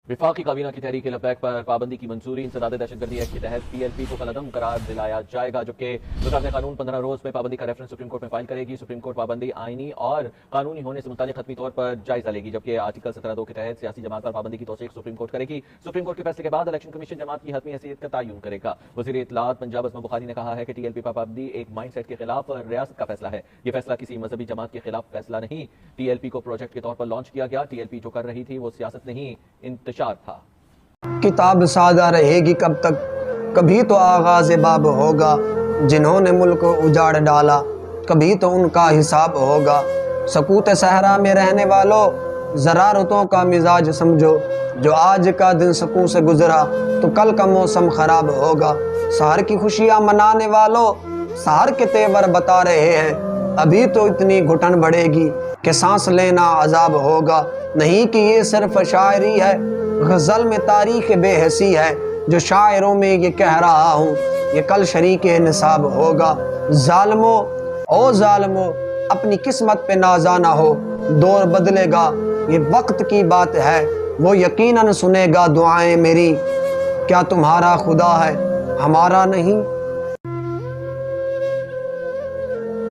विफाकी काबीना की तहरीक लबैक पर पाबंदी की मंजूरी। इंसदाद दहशतगर्दी एक्ट के तहत PLP को कलअदम करार दिलाया जाएगा, जबकि वज़ारत कानून 15 रोज में पाबंदी का रेफरेंस सुप्रीम कोर्ट में फाइल करेगी। सुप्रीम कोर्ट पाबंदी आईनी और कानूनी होने से मुतालिक खत्मी तौर पर जायजा लेगी, जबकि आर्टिकल 17(2) के तहत सियासी जमात पर पाबंदी की तौसीक सुप्रीम कोर्ट करेगी। सुप्रीम कोर्ट के फैसले के बाद इलेक्शन कमीशन जमात की हतमी हैसियत का तयन करेगा। वज़ीर इत्तलात पंजाब अज़मा बुखारी ने कहा है कि TLP पर पाबंदी एक माइंड सेट के खिलाफ रियासत का फैसला है। यह फैसला किसी मजहबी जमात के खिलाफ फैसला नहीं। TLP को प्रोजेक्ट के तौर पर लॉन्च किया गया। TLP जो कर रही थी वो सियासत नहीं, इंतशार था। किताब सादा रहेगी कब तक, कभी तो आगाज़ बाब होगा। जिन्होंने मुल्क उजाड़ डाला, कभी तो उनका हिसाब होगा। सकूत सहरा में रहने वालों, ज़रारतों का मिजाज समझो। जो आज का दिन सकून से गुजरा, तो कल का मौसम ख़राब होगा। सहर की खुशियाँ मनाने वालों, सहर के तेवर बता रहे हैं। अभी तो इतनी घुटन बढ़ेगी कि सांस लेना अजाब होगा। नहीं कि ये सिर्फ शायरी है, गज़ल में तारीख़ बेहसी है। जो शायरों में ये कह रहा हूँ, ये कल शरीक निसाब होगा। ज़ालिमो ओ ज़ालिमो, अपनी किस्मत पे नाज़ाना हो। दौर बदलेगा, ये वक्त की बात है। वो यकीनन सुनेगा दुआएं मेरी। क्या तुम्हारा खुदा है, हमारा नहीं?